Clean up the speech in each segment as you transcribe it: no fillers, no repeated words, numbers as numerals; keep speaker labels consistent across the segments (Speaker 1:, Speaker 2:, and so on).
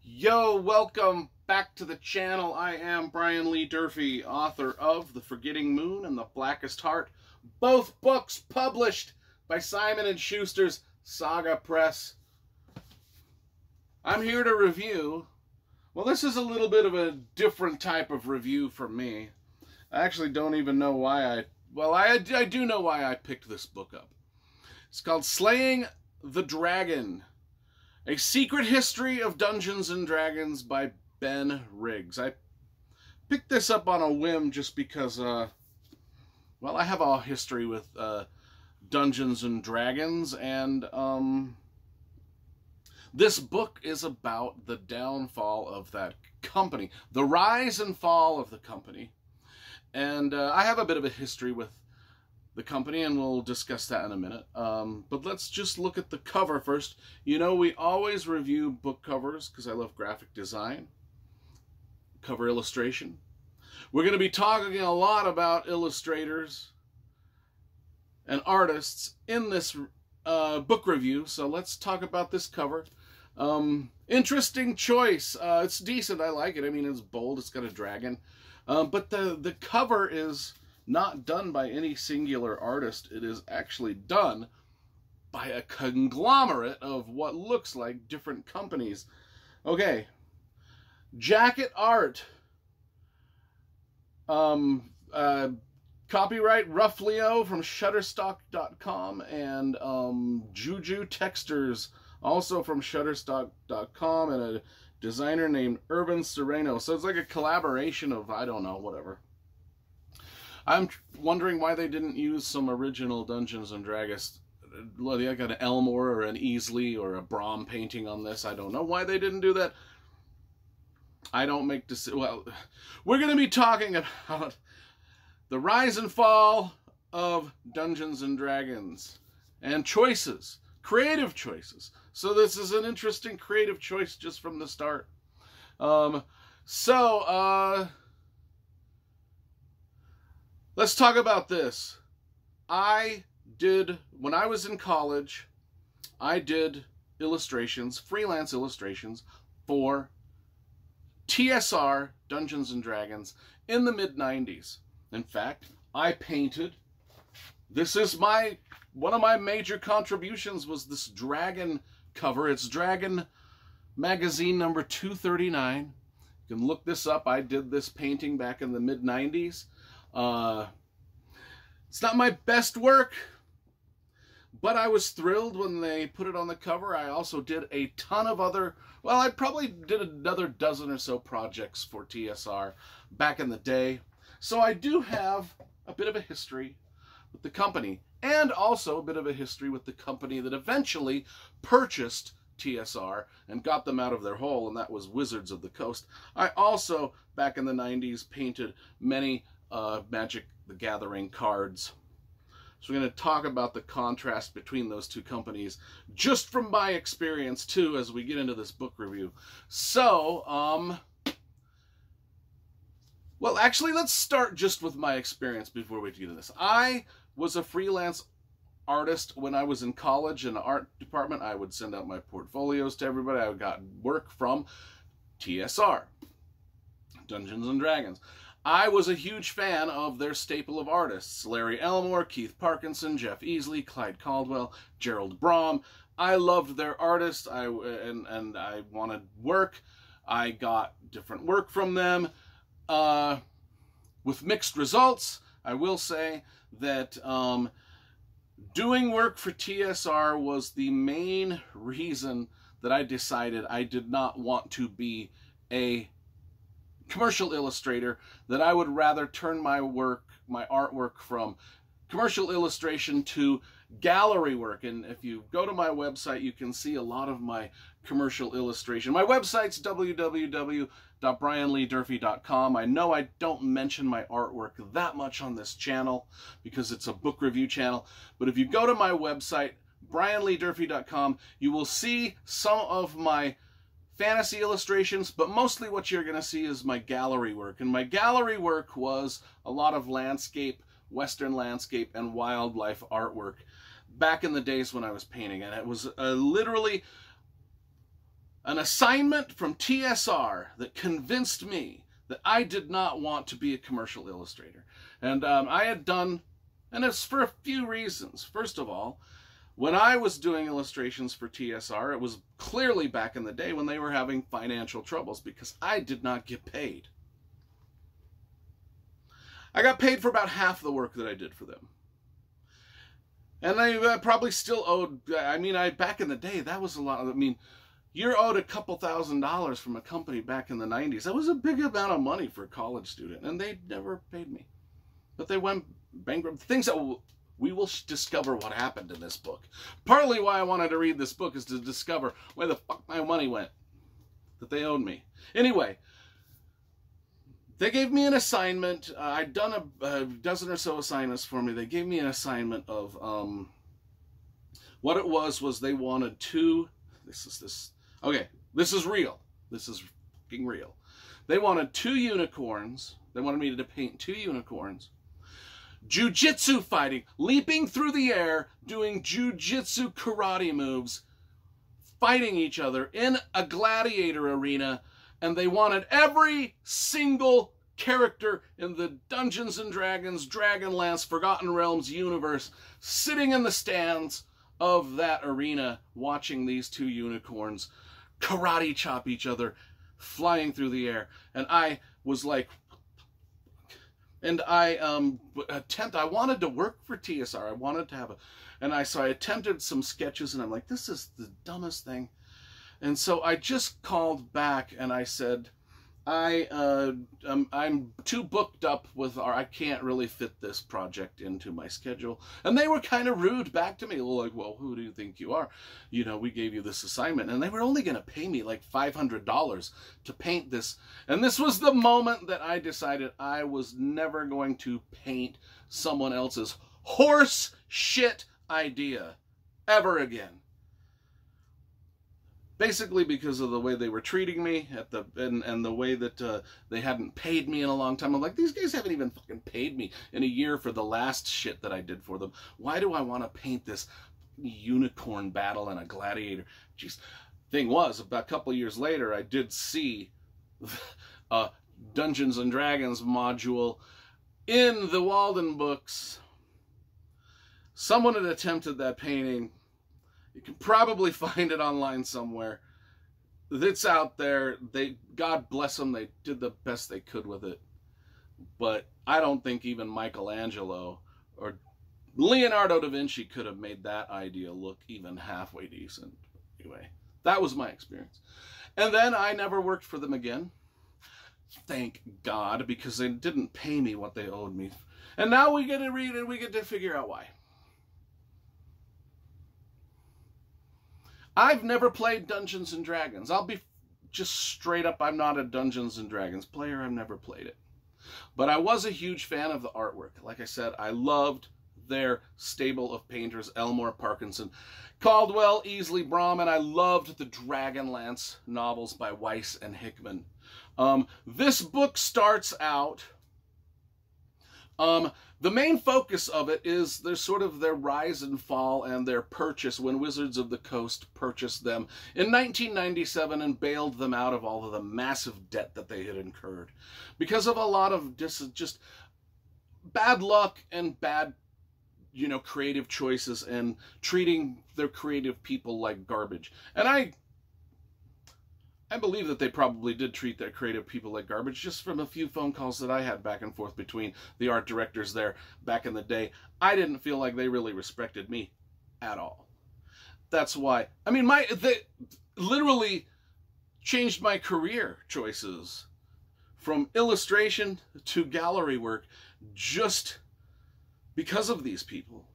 Speaker 1: Yo, welcome back to the channel. I am Brian Lee Durfee, author of The Forgetting Moon and The Blackest Heart, both books published by Simon & Schuster's Saga Press. I'm here to review, well, this is a little bit of a different type of review from me. I actually don't even know why I do know why I picked this book up. It's called Slaying the Dragon, A Secret History of Dungeons & Dragons by Ben Riggs. I picked this up on a whim just because, well, I have a history with Dungeons & Dragons, and this book is about the downfall of that company, the rise and fall of the company. And I have a bit of a history with the company, and we'll discuss that in a minute. But let's just look at the cover first. You know, we always review book covers because I love graphic design, cover illustration. We're going to be talking a lot about illustrators and artists in this book review, so let's talk about this cover. Interesting choice. It's decent. I like it. I mean, it's bold. It's got a dragon. But the cover is not done by any singular artist. It is actually done by a conglomerate of what looks like different companies. Okay, jacket art. Copyright Ruffleo from Shutterstock.com and Juju Textures, also from Shutterstock.com, and a designer named Urban Sereno. So it's like a collaboration of, I don't know, whatever. I'm wondering why they didn't use some original Dungeons & Dragons, like an Elmore or an Easley or a Brom painting on this. I don't know why they didn't do that. I don't make decisions. Well, we're going to be talking about the rise and fall of Dungeons & Dragons and choices, creative choices. So this is an interesting creative choice just from the start. Let's talk about this. When I was in college, I did illustrations, freelance illustrations for TSR, Dungeons & Dragons, in the mid-90s. In fact, I painted, this is one of my major contributions was this dragon cover. It's Dragon Magazine number 239. You can look this up. I did this painting back in the mid-90s. It's not my best work, but I was thrilled when they put it on the cover. I also did a ton of other, well, I probably did another dozen or so projects for TSR back in the day. So I do have a bit of a history with the company, and also a bit of a history with the company that eventually purchased TSR and got them out of their hole, and that was Wizards of the Coast. I also, back in the 90s, painted many Magic the Gathering cards. So we're going to talk about the contrast between those two companies, just from my experience, too, as we get into this book review. So, well, actually, let's start just with my experience before we get into this. I was a freelance artist when I was in college in the art department. I would send out my portfolios to everybody. I got work from TSR, Dungeons & Dragons. I was a huge fan of their staple of artists: Larry Elmore, Keith Parkinson, Jeff Easley, Clyde Caldwell, Gerald Brom. I loved their artists, and I wanted work. I got different work from them with mixed results. I will say that doing work for TSR was the main reason that I decided I did not want to be a commercial illustrator, that I would rather turn my artwork from commercial illustration to gallery work. And if you go to my website, you can see a lot of my commercial illustration. My website's www.brianleedurfee.com. I know I don't mention my artwork that much on this channel because it's a book review channel, but if you go to my website, brianleedurfee.com, you will see some of my fantasy illustrations, but mostly what you're going to see is my gallery work. And my gallery work was a lot of landscape, Western landscape, and wildlife artwork back in the days when I was painting. And it was literally an assignment from TSR that convinced me that I did not want to be a commercial illustrator. And I had done, and it's for a few reasons. First of all, when I was doing illustrations for TSR, it was clearly back in the day when they were having financial troubles because I did not get paid. I got paid for about half the work that I did for them. And I probably still owed, back in the day, that was a lot. You're owed a couple $1,000s from a company back in the 90s. That was a big amount of money for a college student, and they never paid me. But they went bankrupt. Things that we will discover what happened in this book. Partly why I wanted to read this book is to discover where the fuck my money went that they owed me. Anyway, they gave me an assignment. I'd done a dozen or so assignments for me. They gave me an assignment of, what it was they wanted two, okay, this is real. This is fucking real. They wanted 2 unicorns. They wanted me to paint 2 unicorns. Jiu-jitsu fighting, leaping through the air, doing jiu-jitsu karate moves, fighting each other in a gladiator arena. And they wanted every single character in the Dungeons & Dragons, Dragonlance, Forgotten Realms universe sitting in the stands of that arena watching these 2 unicorns karate chop each other, flying through the air. And I was like, and I wanted to work for TSR. I wanted to have so I attempted some sketches, and I'm like, this is the dumbest thing. And so I just called back and I said, I'm too booked up with I can't really fit this project into my schedule. And they were kind of rude back to me. Like, well, who do you think you are? You know, we gave you this assignment. And they were only going to pay me like $500 to paint this. And this was the moment that I decided I was never going to paint someone else's horse shit idea ever again. Basically because of the way they were treating me and the way that they hadn't paid me in a long time. I'm like, these guys haven't even fucking paid me in a year for the last shit that I did for them. Why do I want to paint this unicorn battle and a gladiator? Jeez. Thing was, about a couple years later, I did see a Dungeons & Dragons module in the Walden books. Someone had attempted that painting. You can probably find it online somewhere. It's out there. God bless them, they did the best they could with it. But I don't think even Michelangelo or Leonardo da Vinci could have made that idea look even halfway decent. Anyway, that was my experience. And then I never worked for them again. Thank God, because they didn't pay me what they owed me. And now we get to read and we get to figure out why. I've never played Dungeons & Dragons. I'll be just straight up, I'm not a Dungeons & Dragons player. I've never played it. But I was a huge fan of the artwork. Like I said, I loved their stable of painters, Elmore, Parkinson, Caldwell, Easley, Brahman. I loved the Dragonlance novels by Weiss and Hickman. This book starts out... the main focus of it is their rise and fall and their purchase when Wizards of the Coast purchased them in 1997 and bailed them out of all of the massive debt that they had incurred because of a lot of just bad luck and bad, creative choices and treating their creative people like garbage. And I believe that they probably did treat their creative people like garbage, just from a few phone calls that I had back and forth between the art directors there back in the day. I didn't feel like they really respected me at all. That's why, they literally changed my career choices from illustration to gallery work just because of these people.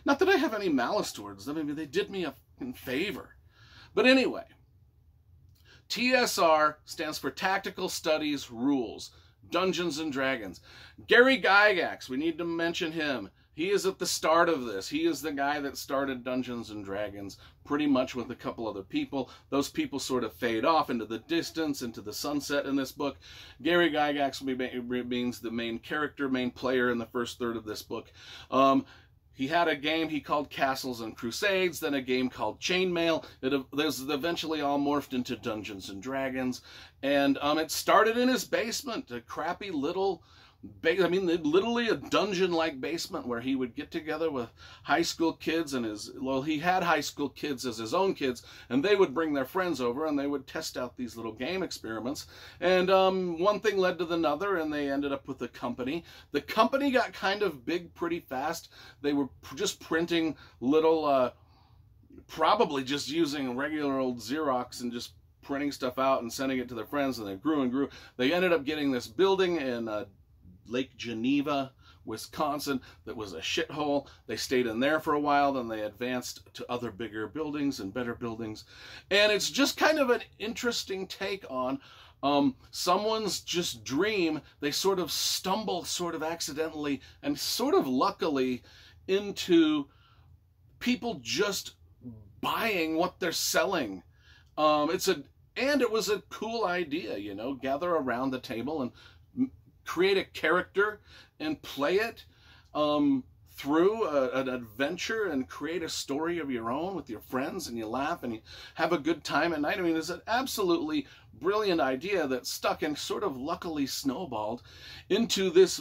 Speaker 1: Not that I have any malice towards them. They did me a fucking favor. But anyway, TSR stands for Tactical Studies Rules, Dungeons & Dragons. Gary Gygax, we need to mention him. He is at the start of this. He is the guy that started Dungeons & Dragons pretty much with a couple other people. Those people sort of fade off into the distance, into the sunset in this book. Gary Gygax means the main character, main player in the first third of this book. He had a game he called Castles and Crusades, then a game called Chainmail. There's eventually all morphed into Dungeons and Dragons. And it started in his basement, a crappy little literally a dungeon-like basement where he would get together with high school kids and he had high school kids as his own kids, and they would bring their friends over and they would test out these little game experiments. And one thing led to another, and they ended up with a company. The company got kind of big pretty fast. They were just printing little, probably just using regular old Xerox and just printing stuff out and sending it to their friends, and they grew and grew. They ended up getting this building in Lake Geneva, Wisconsin, that was a shithole. They stayed in there for a while, then they advanced to other bigger buildings and better buildings. And it's just kind of an interesting take on someone's just dream. They sort of stumble sort of accidentally and sort of luckily into people just buying what they're selling. It was a cool idea, you know, gather around the table and create a character and play it through an adventure and create a story of your own with your friends, and you laugh and you have a good time at night. I mean, it's an absolutely brilliant idea that stuck and sort of luckily snowballed into this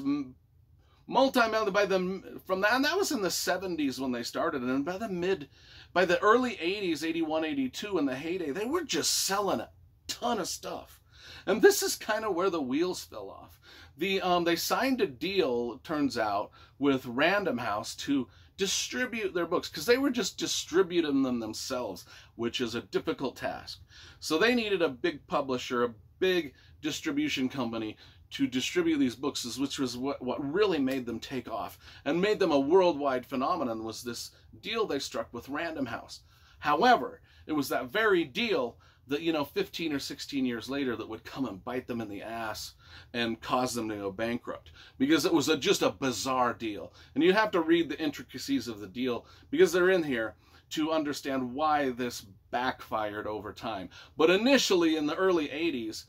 Speaker 1: multi-million and that was in the 70s when they started, and by the early 80s, 81, 82, in the heyday, they were just selling a ton of stuff. And this is kind of where the wheels fell off. They signed a deal, turns out, with Random House to distribute their books, because they were just distributing them themselves, which is a difficult task. So they needed a big publisher, a big distribution company to distribute these books, which was what really made them take off and made them a worldwide phenomenon, was this deal they struck with Random House. However, it was that very deal that, 15 or 16 years later, that would come and bite them in the ass and cause them to go bankrupt, because it was just a bizarre deal. And you have to read the intricacies of the deal, because they're in here, to understand why this backfired over time. But initially, in the early 80s,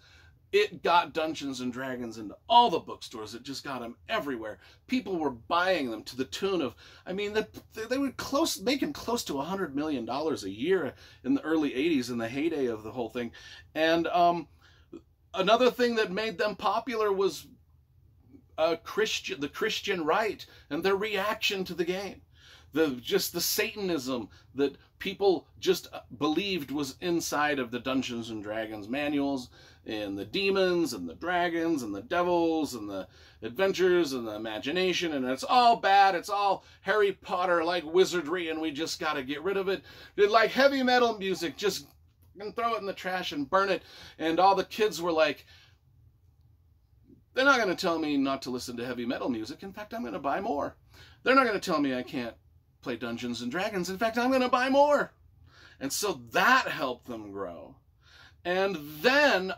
Speaker 1: it got Dungeons and Dragons into all the bookstores. It just got them everywhere. People were buying them to the tune of, they were making close to $100 million a year in the early 80s, in the heyday of the whole thing. And another thing that made them popular was the Christian right and their reaction to the game. The Satanism that people just believed was inside of the Dungeons and Dragons manuals, and the demons and the dragons and the devils and the adventures and the imagination, and it's all bad, it's all Harry Potter like wizardry, and we just got to get rid of it. Like heavy metal music, just throw it in the trash and burn it. And all the kids were like, they're not going to tell me not to listen to heavy metal music. In fact, I'm going to buy more. They're not going to tell me I can't play Dungeons and Dragons. In fact, I'm going to buy more. And so that helped them grow. And then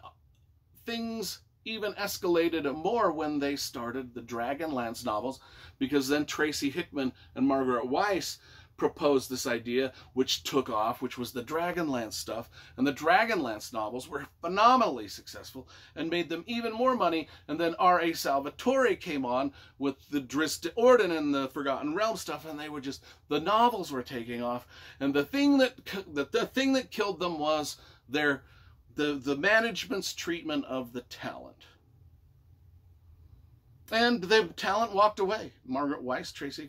Speaker 1: things even escalated more when they started the Dragonlance novels, because then Tracy Hickman and Margaret Weiss proposed this idea, which took off, which was the Dragonlance stuff. And the Dragonlance novels were phenomenally successful and made them even more money. And then R.A. Salvatore came on with the Drizzt Orden and the Forgotten Realm stuff, and they were just, the novels were taking off. And the thing that killed them was the management's treatment of the talent. And the talent walked away. Margaret Weiss, Tracy,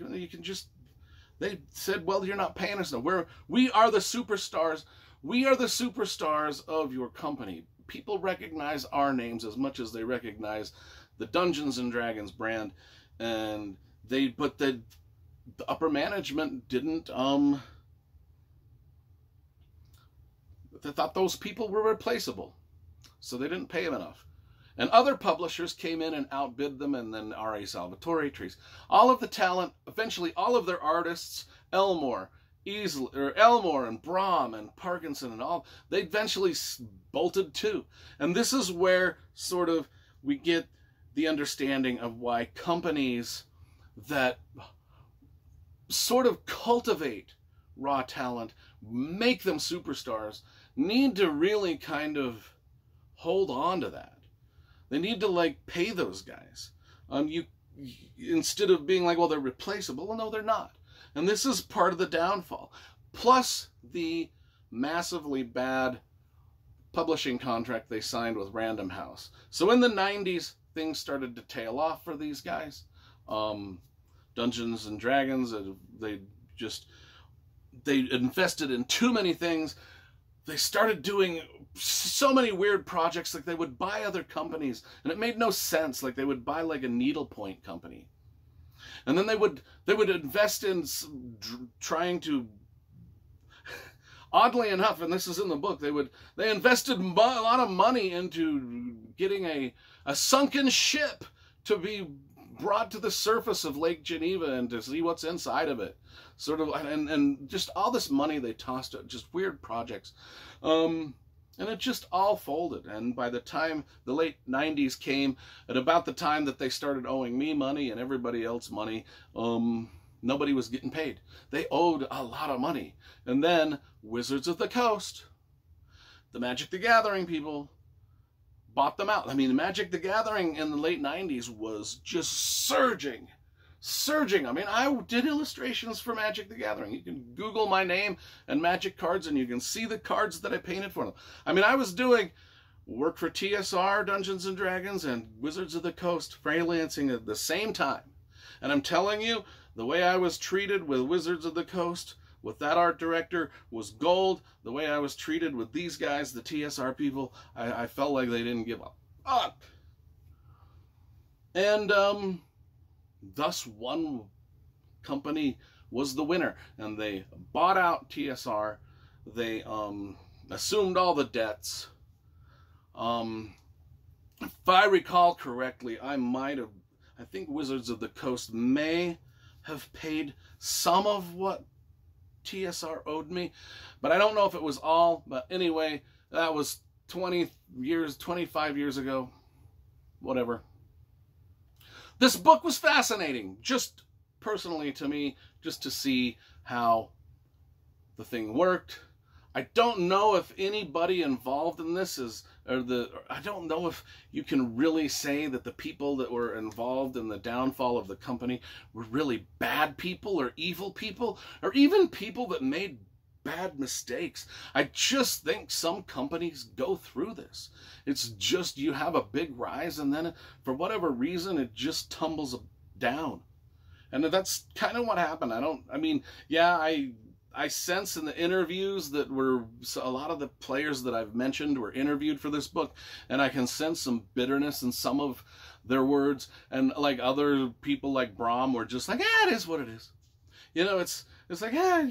Speaker 1: they said, well, you're not paying us enough. We are the superstars. We are the superstars of your company. People recognize our names as much as they recognize the Dungeons and Dragons brand. And but the upper management didn't, they thought those people were replaceable. So they didn't pay them enough. And other publishers came in and outbid them, and then R.A. Salvatore, Trees. All of the talent, eventually all of their artists, Elmore and Brom and Parkinson and all, they eventually bolted too. And this is where sort of we get the understanding of why companies that sort of cultivate raw talent, make them superstars, need to really kind of hold on to that. They need to pay those guys. Instead of being like, well, they're replaceable. Well, no, they're not. And this is part of the downfall. Plus the massively bad publishing contract they signed with Random House. So in the 90s, things started to tail off for these guys. Dungeons and Dragons, they invested in too many things. They started doing so many weird projects, like they would buy other companies, and it made no sense. Like they would buy like a needlepoint company, and then they would invest in trying to, oddly enough, and this is in the book, they invested a lot of money into getting a sunken ship to be brought to the surface of Lake Geneva and to see what's inside of it. Sort of, and just all this money they tossed at just weird projects. And it just all folded. And by the time the late 90s came, at about the time that they started owing me money and everybody else money, nobody was getting paid. They owed a lot of money. And then Wizards of the Coast, the Magic the Gathering people, bought them out. I mean, Magic the Gathering in the late 90s was just surging. I mean, I did illustrations for Magic the Gathering. You can Google my name and Magic cards, and you can see the cards that I painted for them. I mean, I was doing work for TSR, Dungeons and Dragons, and Wizards of the Coast, freelancing at the same time. And I'm telling you, the way I was treated with Wizards of the Coast, with that art director, was gold. The way I was treated with these guys, the TSR people, I felt like they didn't give a fuck. And, thus one company was the winner, and they bought out TSR. They assumed all the debts. If I recall correctly, I think Wizards of the Coast may have paid some of what TSR owed me, but I don't know if it was all. But anyway, that was 25 years ago, whatever. This book was fascinating, just personally to me, just to see how the thing worked. I don't know if anybody involved in this I don't know if you can really say that the people that were involved in the downfall of the company were really bad people or evil people, or even people that made bad mistakes. I just think some companies go through this. It's just, you have a big rise, and then for whatever reason it just tumbles down. And that's kind of what happened. I sense in the interviews that a lot of the players that I've mentioned were interviewed for this book, and I can sense some bitterness in some of their words, and like other people like Brom were just like, it is what it is. You know, it's like, I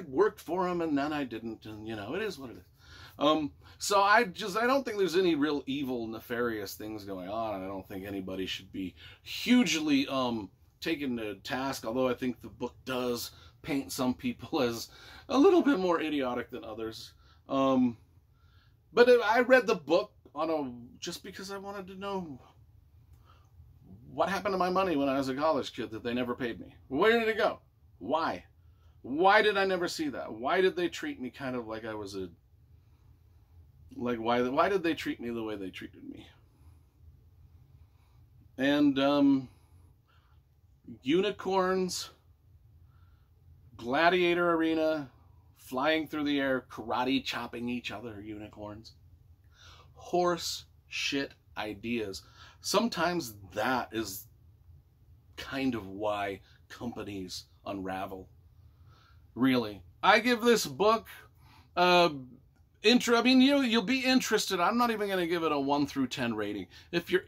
Speaker 1: worked for them and then I didn't, and it is what it is. So I don't think there's any real evil, nefarious things going on, and I don't think anybody should be hugely taken to task, although I think the book does paint some people as a little bit more idiotic than others. But I read the book just because I wanted to know what happened to my money when I was a college kid that they never paid me. Where did it go? Why? Why did I never see that? Why did they treat me kind of like I was why did they treat me the way they treated me? And, unicorns, gladiator arena, flying through the air, karate chopping each other, unicorns. Horse shit ideas. Sometimes that is kind of why companies unravel. Really. I give this book you'll be interested. I'm not even going to give it a 1 through 10 rating. If you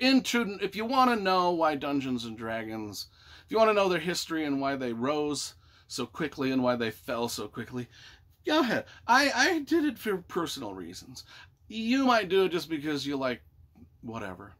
Speaker 1: want to know why Dungeons and Dragons, if you want to know their history and why they rose so quickly and why they fell so quickly, go ahead. I did it for personal reasons. You might do it just because you like whatever.